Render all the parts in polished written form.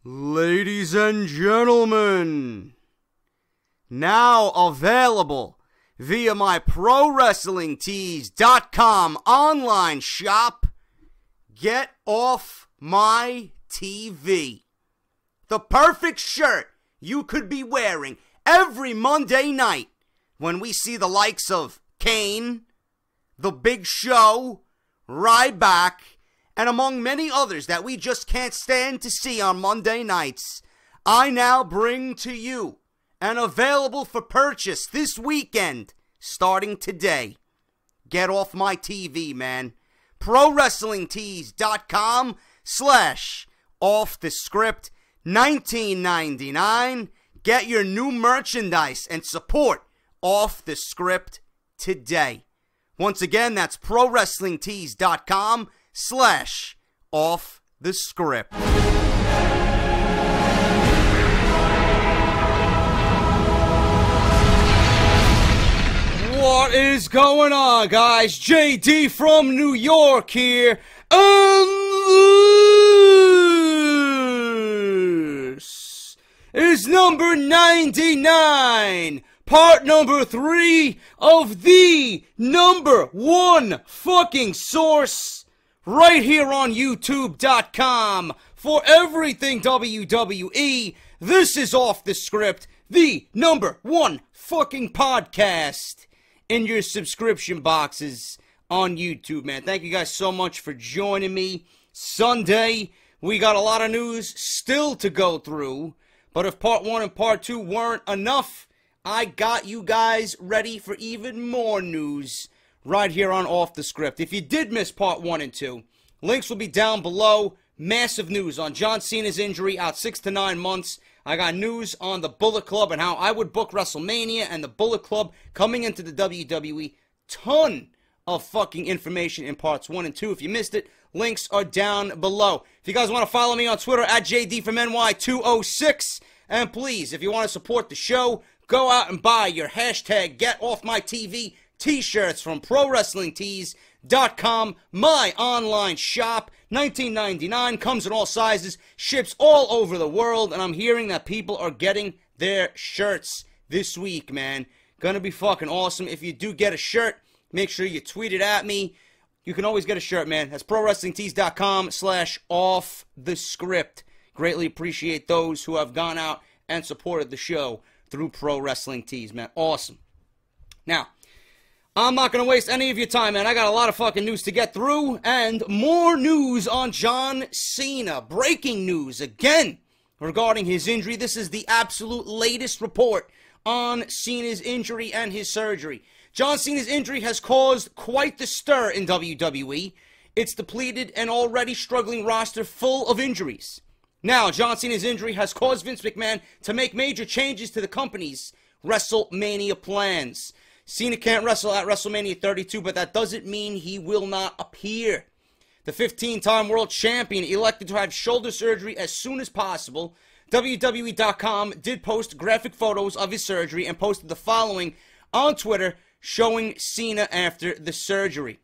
Ladies and gentlemen, now available via my ProWrestlingTees.com online shop, Get Off My TV. The perfect shirt you could be wearing every Monday night when we see the likes of Kane, The Big Show, Ryback, and among many others that we just can't stand to see on Monday nights. I now bring to you and available for purchase this weekend, starting today. Get Off My TV, man. ProWrestlingTees.com/Off The Script, $19.99. Get your new merchandise and support Off The Script today. Once again, that's ProWrestlingTees.com/Off The Script. What is going on, guys? JD from New York here, and this is number 99. Part number 3 of the number 1 fucking source right here on YouTube.com for everything WWE. This is Off The Script, the number 1 fucking podcast in your subscription boxes on YouTube, man. Thank you guys so much for joining me. Sunday, we got a lot of news still to go through, but if part 1 and part 2 weren't enough, I got you guys ready for even more news right here on Off The Script. If you did miss part 1 and 2, links will be down below. Massive news on John Cena's injury, out 6 to 9 months. I got news on the Bullet Club and how I would book WrestleMania and the Bullet Club coming into the WWE. Ton of fucking information in parts 1 and 2. If you missed it, links are down below. If you guys want to follow me on Twitter, at JD206. And please, if you want to support the show, go out and buy your hashtag Get Off My TV t-shirts from ProWrestlingTees.com, my online shop. $19.99, comes in all sizes, ships all over the world, and I'm hearing that people are getting their shirts this week, man. Gonna be fucking awesome. If you do get a shirt, make sure you tweet it at me. You can always get a shirt, man. That's ProWrestlingTees.com/Off The Script. Greatly appreciate those who have gone out and supported the show through Pro Wrestling Tees, man. Awesome. Now, I'm not going to waste any of your time, man. I got a lot of fucking news to get through, and more news on John Cena. Breaking news again regarding his injury. This is the absolute latest report on Cena's injury and his surgery. John Cena's injury has caused quite the stir in WWE. It's depleted an already struggling roster full of injuries. Now, John Cena's injury has caused Vince McMahon to make major changes to the company's Wrestlemania plans. Cena can't wrestle at WrestleMania 32, but that doesn't mean he will not appear. The 15-time world champion elected to have shoulder surgery as soon as possible. WWE.com did post graphic photos of his surgery and posted the following on Twitter showing Cena after the surgery.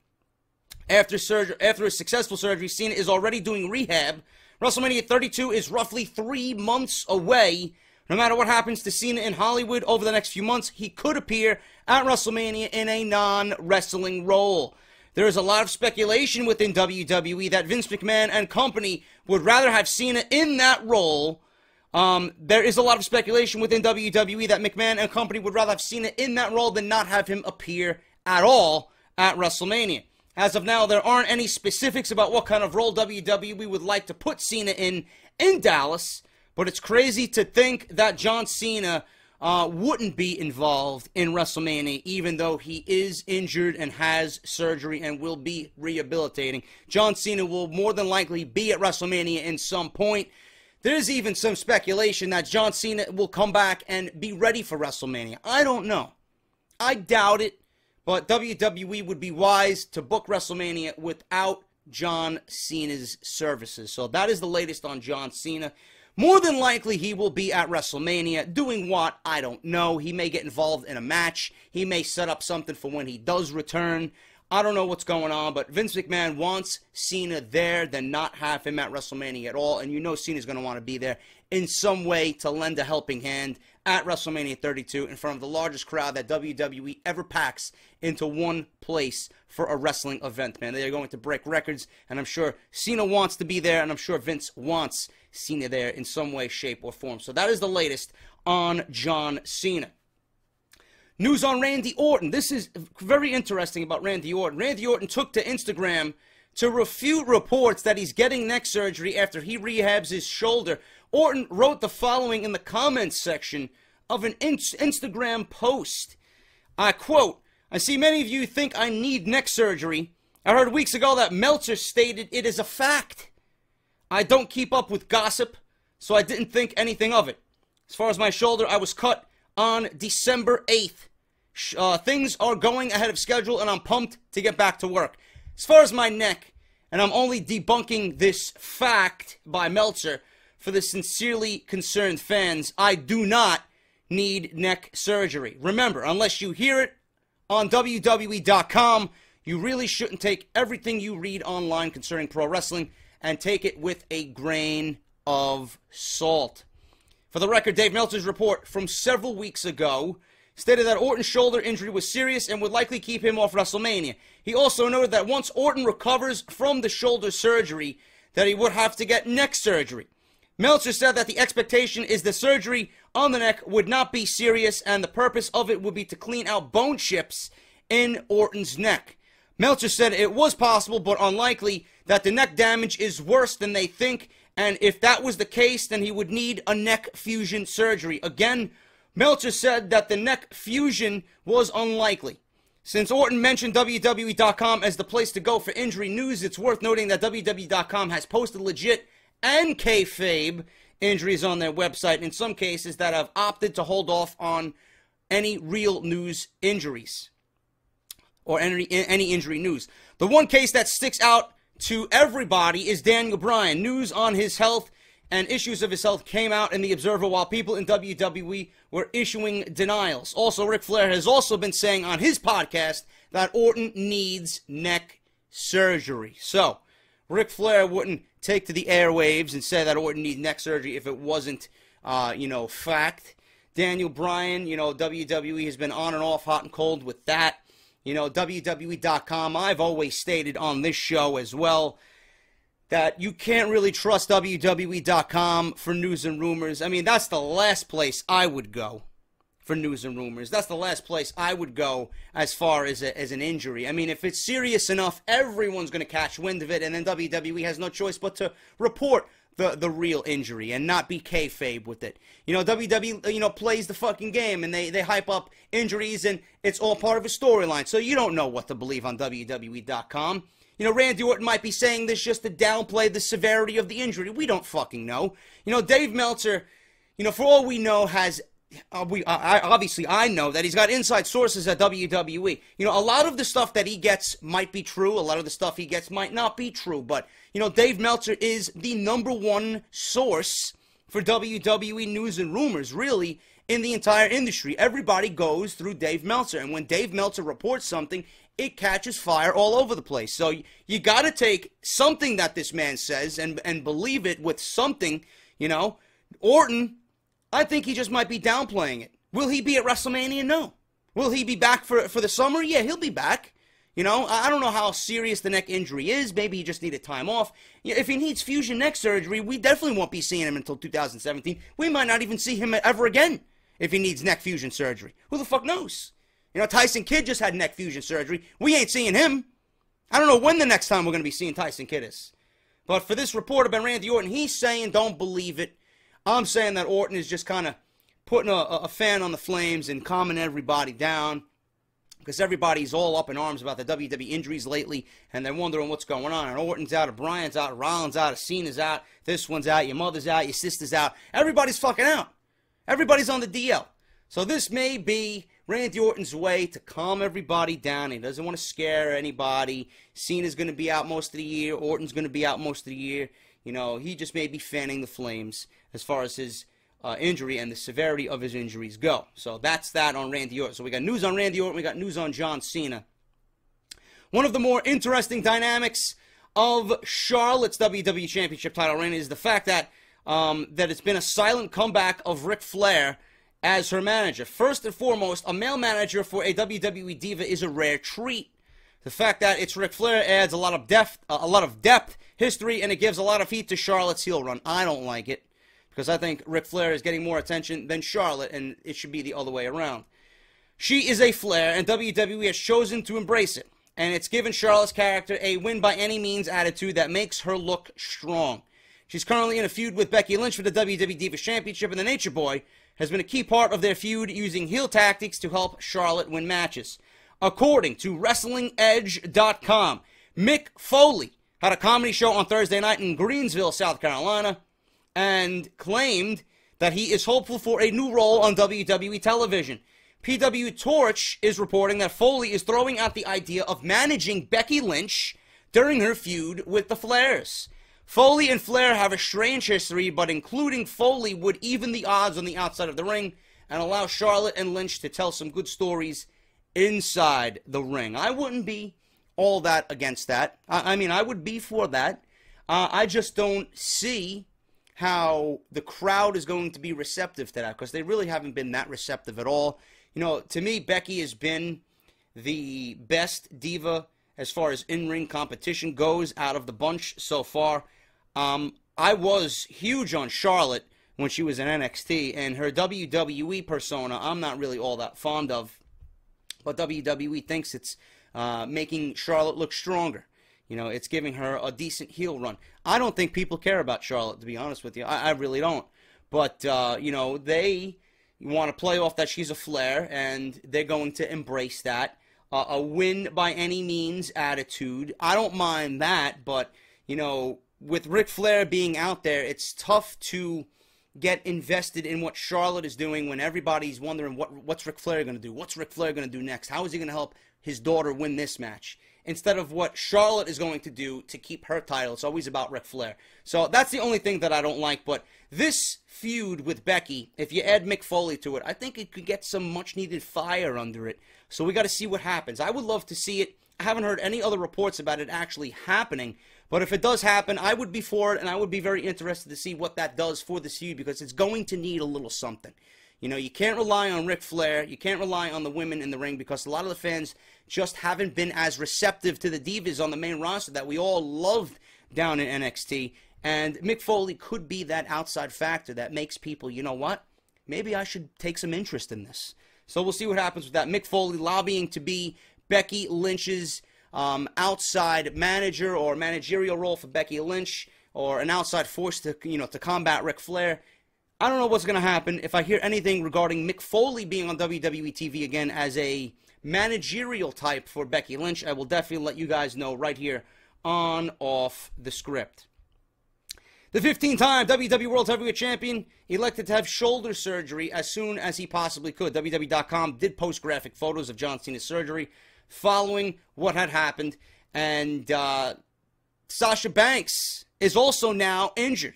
After a successful surgery, Cena is already doing rehab. WrestleMania 32 is roughly 3 months away. No matter what happens to Cena in Hollywood over the next few months, he could appear at WrestleMania in a non-wrestling role. There is a lot of speculation within WWE that Vince McMahon and company would rather have Cena in that role. There is a lot of speculation within WWE that McMahon and company would rather have Cena in that role than not have him appear at all at WrestleMania. As of now, there aren't any specifics about what kind of role WWE would like to put Cena in Dallas. But it's crazy to think that John Cena wouldn't be involved in WrestleMania, even though he is injured and has surgery and will be rehabilitating. John Cena will more than likely be at WrestleMania in some point. There's even some speculation that John Cena will come back and be ready for WrestleMania. I don't know. I doubt it, but WWE would be wise to book WrestleMania without John Cena's services. So that is the latest on John Cena. More than likely, he will be at WrestleMania. Doing what? I don't know. He may get involved in a match. He may set up something for when he does return. I don't know what's going on, but Vince McMahon wants Cena there than not have him at WrestleMania at all. And you know Cena's going to want to be there in some way to lend a helping hand at WrestleMania 32 in front of the largest crowd that WWE ever packs into one place for a wrestling event, man. They are going to break records, and I'm sure Cena wants to be there, and I'm sure Vince wants Cena there in some way, shape, or form. So that is the latest on John Cena. News on Randy Orton. This is very interesting about Randy Orton. Randy Orton took to Instagram to refute reports that he's getting neck surgery after he rehabs his shoulder. Orton wrote the following in the comments section of an Instagram post. I quote, "I see many of you think I need neck surgery. I heard weeks ago that Meltzer stated it is a fact. I don't keep up with gossip, so I didn't think anything of it. As far as my shoulder, I was cut on December 8th. Things are going ahead of schedule, and I'm pumped to get back to work. As far as my neck, and I'm only debunking this fact by Meltzer for the sincerely concerned fans, I do not need neck surgery. Remember, unless you hear it on WWE.com, you really shouldn't take everything you read online concerning pro wrestling and take it with a grain of salt." For the record, Dave Meltzer's report from several weeks ago stated that Orton's shoulder injury was serious and would likely keep him off WrestleMania. He also noted that once Orton recovers from the shoulder surgery, that he would have to get neck surgery. Meltzer said that the expectation is the surgery on the neck would not be serious and the purpose of it would be to clean out bone chips in Orton's neck. Meltzer said it was possible but unlikely that the neck damage is worse than they think, and if that was the case, then he would need a neck fusion surgery. Again, Meltzer said that the neck fusion was unlikely. Since Orton mentioned WWE.com as the place to go for injury news, it's worth noting that WWE.com has posted legit and kayfabe injuries on their website, in some cases that have opted to hold off on any real news injuries or any injury news. The one case that sticks out to everybody is Daniel Bryan. News on his health and issues of his health came out in the Observer while people in WWE were issuing denials. Also, Ric Flair has also been saying on his podcast that Orton needs neck surgery. So, Ric Flair wouldn't take to the airwaves and say that Orton needs neck surgery if it wasn't, fact. Daniel Bryan, WWE has been on and off, hot and cold with that. WWE.com, I've always stated on this show as well that you can't really trust WWE.com for news and rumors. I mean, that's the last place I would go for news and rumors. That's the last place I would go as far as an injury. I mean, if it's serious enough, everyone's going to catch wind of it, and then WWE has no choice but to report the real injury and not be kayfabe with it. WWE, plays the fucking game, and they hype up injuries, and it's all part of a storyline, so you don't know what to believe on WWE.com. Randy Orton might be saying this just to downplay the severity of the injury. We don't fucking know. Dave Meltzer, for all we know, has... I know that he's got inside sources at WWE. A lot of the stuff that he gets might be true. A lot of the stuff he gets might not be true. But, Dave Meltzer is the #1 source for WWE news and rumors, really, in the entire industry. Everybody goes through Dave Meltzer. And when Dave Meltzer reports something, it catches fire all over the place. So you got to take something that this man says and believe it with something, Orton, I think he just might be downplaying it. Will he be at WrestleMania? No. Will he be back for the summer? Yeah, he'll be back. I don't know how serious the neck injury is. Maybe he just needed time off. If he needs fusion neck surgery, we definitely won't be seeing him until 2017. We might not even see him ever again if he needs neck fusion surgery. Who the fuck knows? Tyson Kidd just had neck fusion surgery. We ain't seeing him. I don't know when the next time we're going to be seeing Tyson Kidd is. But for this report about Randy Orton, he's saying don't believe it. I'm saying that Orton is just kind of putting a fan on the flames and calming everybody down because everybody's all up in arms about the WWE injuries lately, and they're wondering what's going on. And Orton's out, Bryan's out, Rollins out, Cena's out, this one's out, your mother's out, your sister's out. Everybody's fucking out. Everybody's on the DL. So this may be Randy Orton's way to calm everybody down. He doesn't want to scare anybody. Cena's going to be out most of the year. Orton's going to be out most of the year. He just may be fanning the flames as far as his injury and the severity of his injuries go. So that's that on Randy Orton. So we got news on Randy Orton. We got news on John Cena. One of the more interesting dynamics of Charlotte's WWE Championship title reign is the fact that it's been a silent comeback of Ric Flair as her manager. First and foremost, a male manager for a WWE diva is a rare treat. The fact that it's Ric Flair adds a lot of depth, history, and it gives a lot of heat to Charlotte's heel run. I don't like it, because I think Ric Flair is getting more attention than Charlotte, and it should be the other way around. She is a Flair, and WWE has chosen to embrace it, and it's given Charlotte's character a win-by-any-means attitude that makes her look strong. She's currently in a feud with Becky Lynch for the WWE Divas Championship, and the Nature Boy has been a key part of their feud, using heel tactics to help Charlotte win matches. According to WrestlingEdge.com, Mick Foley had a comedy show on Thursday night in Greensville, South Carolina, and claimed that he is hopeful for a new role on WWE television. PW Torch is reporting that Foley is throwing out the idea of managing Becky Lynch during her feud with the Flairs. Foley and Flair have a strange history, but including Foley would even the odds on the outside of the ring and allow Charlotte and Lynch to tell some good stories inside the ring. I wouldn't be all that against that. I mean, I would be for that. I just don't see how the crowd is going to be receptive to that, because they really haven't been that receptive at all. You know, to me, Becky has been the best diva as far as in-ring competition goes out of the bunch so far. I was huge on Charlotte when she was in NXT, and her WWE persona I'm not really all that fond of. But WWE thinks it's making Charlotte look stronger. You know, it's giving her a decent heel run. I don't think people care about Charlotte, to be honest with you. I really don't. But, you know, they want to play off that she's a Flair, and they're going to embrace that. A win-by-any-means attitude. I don't mind that, but, you know, with Ric Flair being out there, it's tough to get invested in what Charlotte is doing when everybody's wondering what's Ric Flair going to do? What's Ric Flair going to do next? How is he going to help his daughter win this match? Instead of what Charlotte is going to do to keep her title. It's always about Ric Flair. So that's the only thing that I don't like. But this feud with Becky, if you add Mick Foley to it, I think it could get some much-needed fire under it. So we got to see what happens. I would love to see it. I haven't heard any other reports about it actually happening. But if it does happen, I would be for it, and I would be very interested to see what that does for this feud, because it's going to need a little something. You know, you can't rely on Ric Flair. You can't rely on the women in the ring, because a lot of the fans just haven't been as receptive to the divas on the main roster that we all loved down in NXT. And Mick Foley could be that outside factor that makes people, you know what, maybe I should take some interest in this. So we'll see what happens with that. Mick Foley lobbying to be Becky Lynch's outside manager or managerial role for Becky Lynch, or an outside force to, you know, to combat Ric Flair. I don't know what's going to happen. If I hear anything regarding Mick Foley being on WWE TV again as a managerial type for Becky Lynch, I will definitely let you guys know right here on Off the Script. The 15-time WWE World Heavyweight Champion elected to have shoulder surgery as soon as he possibly could. WWE.com did post graphic photos of John Cena's surgery following what had happened. And Sasha Banks is also now injured.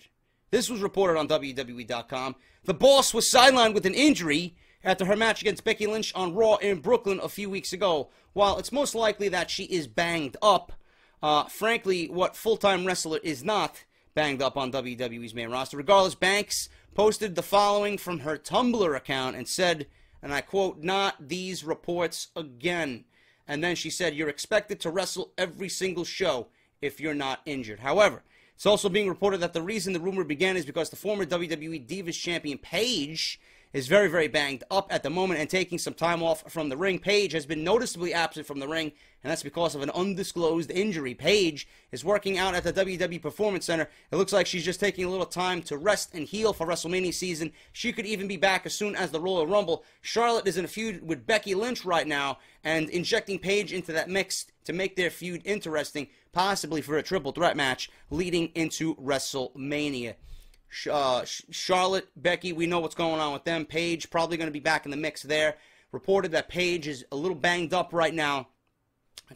This was reported on WWE.com. The boss was sidelined with an injury after her match against Becky Lynch on Raw in Brooklyn a few weeks ago. While it's most likely that she is banged up, frankly, what full-time wrestler is not banged up on WWE's main roster? Regardless, Banks posted the following from her Tumblr account and said, and I quote, "Not these reports again." And then she said, "You're expected to wrestle every single show if you're not injured." However, it's also being reported that the reason the rumor began is because the former WWE Divas Champion Paige is very, very banged up at the moment and taking some time off from the ring. Paige has been noticeably absent from the ring, and that's because of an undisclosed injury. Paige is working out at the WWE Performance Center. It looks like she's just taking a little time to rest and heal for WrestleMania season. She could even be back as soon as the Royal Rumble. Charlotte is in a feud with Becky Lynch right now, and injecting Paige into that mix to make their feud interesting, possibly for a triple threat match leading into WrestleMania. Charlotte, Becky, we know what's going on with them. Paige probably going to be back in the mix there. Reported that Paige is a little banged up right now.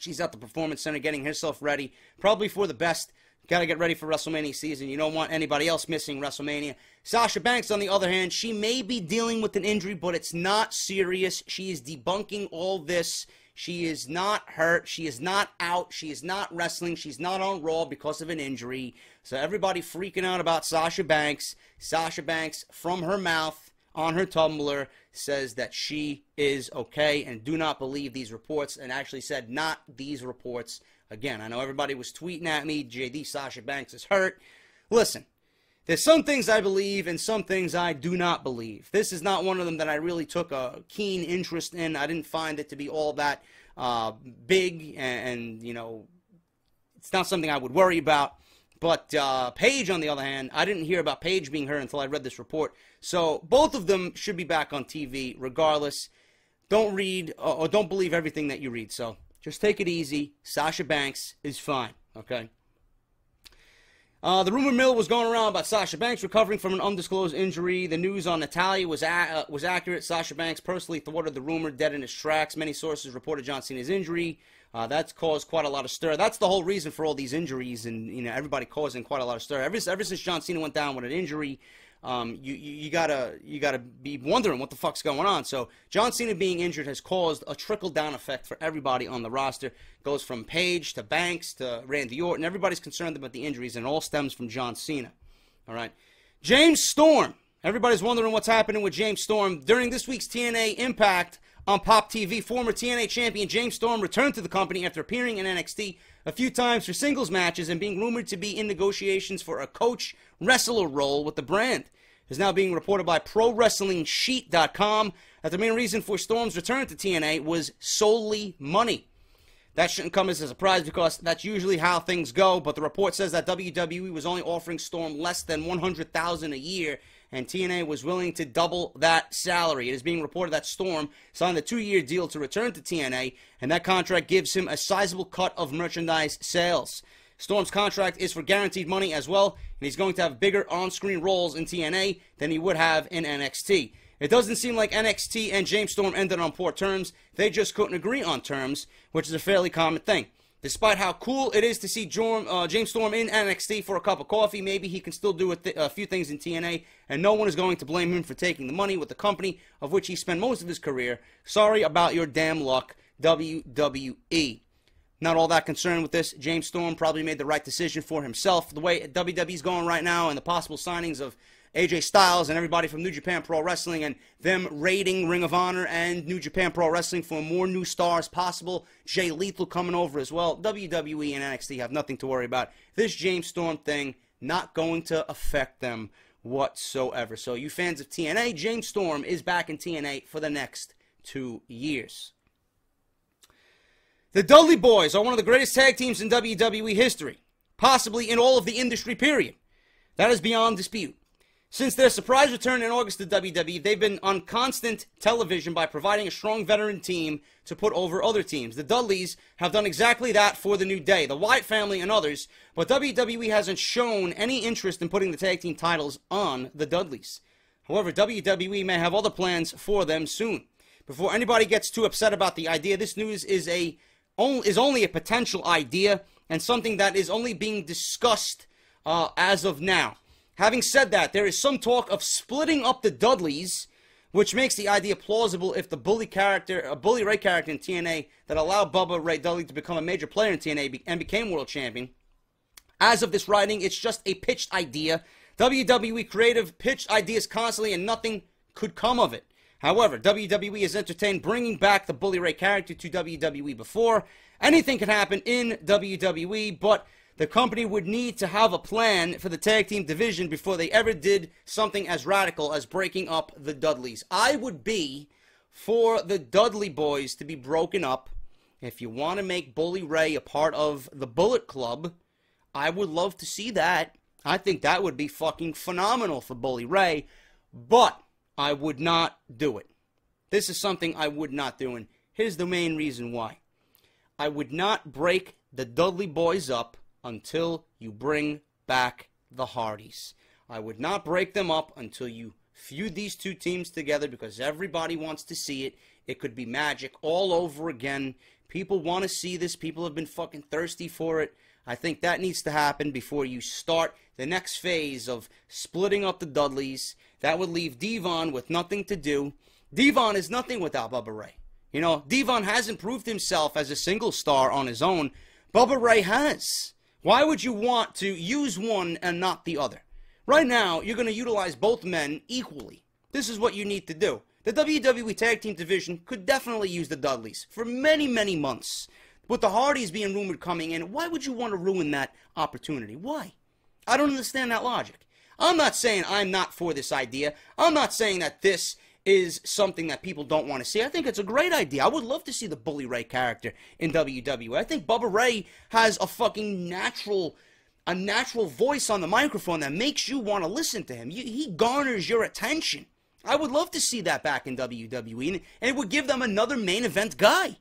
She's at the Performance Center getting herself ready, probably for the best. Got to get ready for WrestleMania season. You don't want anybody else missing WrestleMania. Sasha Banks, on the other hand, she may be dealing with an injury, but it's not serious. She is debunking all this She is not hurt. She is not out. She is not wrestling. She's not on Raw because of an injury. So everybody freaking out about Sasha Banks. Sasha Banks, from her mouth on her Tumblr, says that she is okay, and do not believe these reports, and actually said not these reports. Again, I know everybody was tweeting at me, JD, Sasha Banks is hurt. Listen, there's some things I believe and some things I do not believe. This is not one of them that I really took a keen interest in. I didn't find it to be all that big, and you know, it's not something I would worry about. But Paige, on the other hand, I didn't hear about Paige being hurt until I read this report. So both of them should be back on TV regardless. Don't read or don't believe everything that you read. So just take it easy. Sasha Banks is fine, okay? The rumor mill was going around about Sasha Banks recovering from an undisclosed injury. The news on Natalya was accurate. Sasha Banks personally thwarted the rumor dead in its tracks. Many sources reported John Cena's injury. That's caused quite a lot of stir. That's the whole reason for all these injuries, and you know, everybody causing quite a lot of stir. Ever since John Cena went down with an injury, you gotta be wondering what the fuck's going on. So John Cena being injured has caused a trickle-down effect for everybody on the roster. Goes from Paige to Banks to Randy Orton. Everybody's concerned about the injuries, and it all stems from John Cena. All right, James Storm. Everybody's wondering what's happening with James Storm. During this week's TNA Impact on Pop TV, former TNA champion James Storm returned to the company after appearing in NXT a few times for singles matches and being rumored to be in negotiations for a coach wrestler role with the brand. It is now being reported by ProWrestlingSheet.com that the main reason for Storm's return to TNA was solely money. That shouldn't come as a surprise because that's usually how things go, but the report says that WWE was only offering Storm less than $100,000 a year, and TNA was willing to double that salary. It is being reported that Storm signed a 2-year deal to return to TNA, and that contract gives him a sizable cut of merchandise sales. Storm's contract is for guaranteed money as well, and he's going to have bigger on-screen roles in TNA than he would have in NXT. It doesn't seem like NXT and James Storm ended on poor terms. They just couldn't agree on terms, which is a fairly common thing. Despite how cool it is to see James Storm in NXT for a cup of coffee, maybe he can still do a few things in TNA, and no one is going to blame him for taking the money with the company of which he spent most of his career. Sorry about your damn luck, WWE. Not all that concerned with this. James Storm probably made the right decision for himself. The way WWE's going right now and the possible signings of AJ Styles and everybody from New Japan Pro Wrestling and them raiding Ring of Honor and New Japan Pro Wrestling for more new stars possible. Jay Lethal coming over as well. WWE and NXT have nothing to worry about. This James Storm thing not going to affect them whatsoever. So you fans of TNA, James Storm is back in TNA for the next 2 years. The Dudley Boyz are one of the greatest tag teams in WWE history, possibly in all of the industry, period. That is beyond dispute. Since their surprise return in August to WWE, they've been on constant television by providing a strong veteran team to put over other teams. The Dudleys have done exactly that for the New Day, the Wyatt family, and others, but WWE hasn't shown any interest in putting the tag team titles on the Dudleys. However, WWE may have other plans for them soon. Before anybody gets too upset about the idea, this news is only a potential idea and something that is only being discussed as of now. Having said that, there is some talk of splitting up the Dudleys, which makes the idea plausible if the Bully Ray character in TNA that allowed Bubba Ray Dudley to become a major player in TNA and became world champion. As of this writing, it's just a pitched idea. WWE creative pitched ideas constantly and nothing could come of it. However, WWE has entertained bringing back the Bully Ray character to WWE before. Anything can happen in WWE, but the company would need to have a plan for the tag team division before they ever did something as radical as breaking up the Dudleys. I would be for the Dudley Boyz to be broken up. If you want to make Bully Ray a part of the Bullet Club, I would love to see that. I think that would be fucking phenomenal for Bully Ray, but I would not do it. This is something I would not do, and here's the main reason why. I would not break the Dudley Boyz up until you bring back the Hardys. I would not break them up until you feud these two teams together because everybody wants to see it. It could be magic all over again. People want to see this. People have been fucking thirsty for it. I think that needs to happen before you start the next phase of splitting up the Dudleys. That would leave Devon with nothing to do. Devon is nothing without Bubba Ray. You know, Devon hasn't proved himself as a single star on his own. Bubba Ray has. Why would you want to use one and not the other? Right now, you're going to utilize both men equally. This is what you need to do. The WWE Tag Team Division could definitely use the Dudleys for many, many months. With the Hardys being rumored coming in, why would you want to ruin that opportunity? Why? I don't understand that logic. I'm not saying I'm not for this idea. I'm not saying that this is something that people don't want to see. I think it's a great idea. I would love to see the Bully Ray character in WWE. I think Bubba Ray has a fucking natural voice on the microphone that makes you want to listen to him. He garners your attention. I would love to see that back in WWE, and it would give them another main event guy.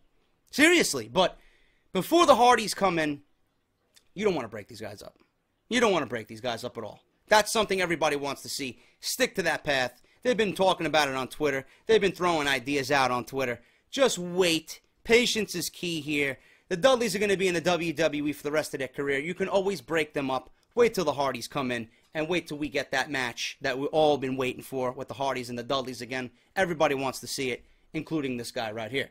Seriously, but before the Hardys come in, you don't want to break these guys up. You don't want to break these guys up at all. That's something everybody wants to see. Stick to that path. They've been talking about it on Twitter. They've been throwing ideas out on Twitter. Just wait. Patience is key here. The Dudleys are going to be in the WWE for the rest of their career. You can always break them up. Wait till the Hardys come in, and wait till we get that match that we've all been waiting for with the Hardys and the Dudleys again. Everybody wants to see it, including this guy right here.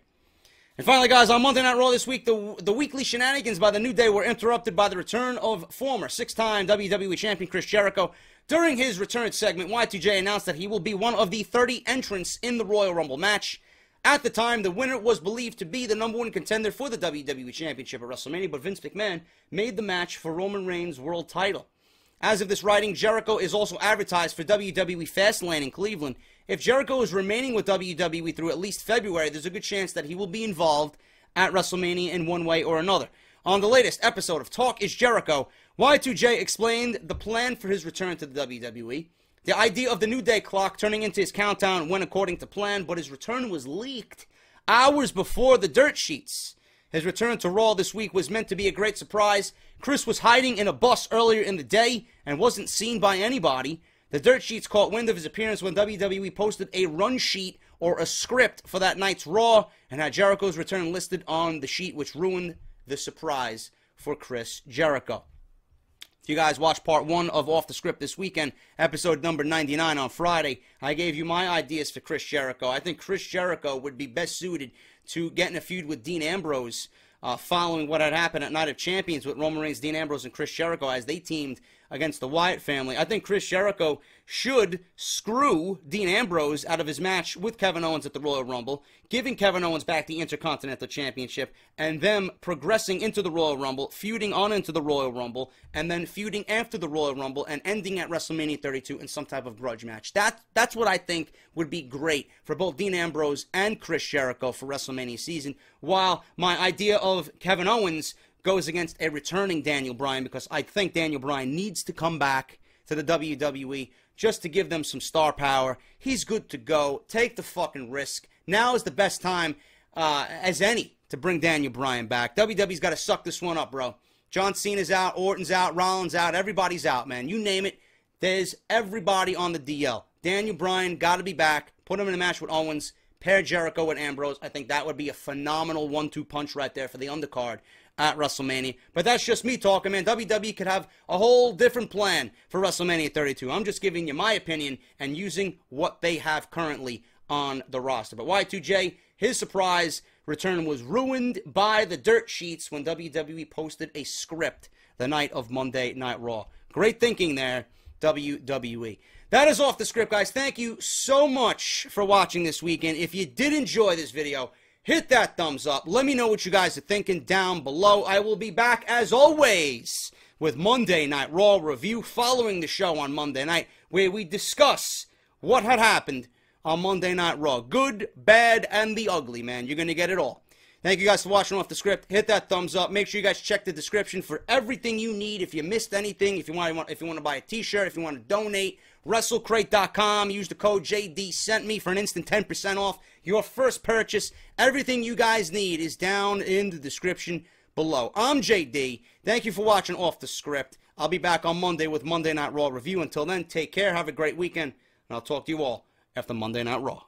And finally, guys, on Monday Night Raw this week, the weekly shenanigans by the New Day were interrupted by the return of former six-time WWE Champion Chris Jericho. During his return segment, Y2J announced that he will be one of the 30 entrants in the Royal Rumble match. At the time, the winner was believed to be the #1 contender for the WWE Championship at WrestleMania, but Vince McMahon made the match for Roman Reigns' world title. As of this writing, Jericho is also advertised for WWE Fastlane in Cleveland. If Jericho is remaining with WWE through at least February, there's a good chance that he will be involved at WrestleMania in one way or another. On the latest episode of Talk is Jericho, Y2J explained the plan for his return to the WWE. The idea of the New Day clock turning into his countdown went according to plan, but his return was leaked hours before the dirt sheets. His return to Raw this week was meant to be a great surprise. Chris was hiding in a bus earlier in the day and wasn't seen by anybody. The dirt sheets caught wind of his appearance when WWE posted a run sheet or a script for that night's Raw and had Jericho's return listed on the sheet, which ruined the surprise for Chris Jericho. If you guys watched part 1 of Off the Script this weekend, episode number 99 on Friday, I gave you my ideas for Chris Jericho. I think Chris Jericho would be best suited to getting a feud with Dean Ambrose following what had happened at Night of Champions with Roman Reigns, Dean Ambrose, and Chris Jericho as they teamed against the Wyatt family. I think Chris Jericho should screw Dean Ambrose out of his match with Kevin Owens at the Royal Rumble, giving Kevin Owens back the Intercontinental Championship, and them progressing into the Royal Rumble, feuding on into the Royal Rumble, and then feuding after the Royal Rumble, and ending at WrestleMania 32 in some type of grudge match. That's what I think would be great for both Dean Ambrose and Chris Jericho for WrestleMania season, while my idea of Kevin Owens goes against a returning Daniel Bryan, because I think Daniel Bryan needs to come back to the WWE just to give them some star power. He's good to go. Take the fucking risk. Now is the best time as any to bring Daniel Bryan back. WWE's got to suck this one up, bro. John Cena's out, Orton's out, Rollins out, everybody's out, man. You name it, there's everybody on the DL. Daniel Bryan got to be back. Put him in a match with Owens. Pair Jericho with Ambrose. I think that would be a phenomenal 1-2 punch right there for the undercard at WrestleMania. But that's just me talking, man. WWE could have a whole different plan for WrestleMania 32. I'm just giving you my opinion and using what they have currently on the roster. But Y2J, his surprise return was ruined by the dirt sheets when WWE posted a script the night of Monday Night Raw. Great thinking there, WWE. That is Off the Script, guys. Thank you so much for watching this weekend. If you did enjoy this video, hit that thumbs up. Let me know what you guys are thinking down below. I will be back, as always, with Monday Night Raw review following the show on Monday night, where we discuss what had happened on Monday Night Raw. Good, bad, and the ugly, man. You're going to get it all. Thank you guys for watching Off the Script. Hit that thumbs up. Make sure you guys check the description for everything you need. If you missed anything, if you want to buy a t-shirt, if you want to donate, WrestleCrate.com. Use the code JDSentMe for an instant 10% off your first purchase. Everything you guys need is down in the description below. I'm JD. Thank you for watching Off the Script. I'll be back on Monday with Monday Night Raw review. Until then, take care. Have a great weekend. And I'll talk to you all after Monday Night Raw.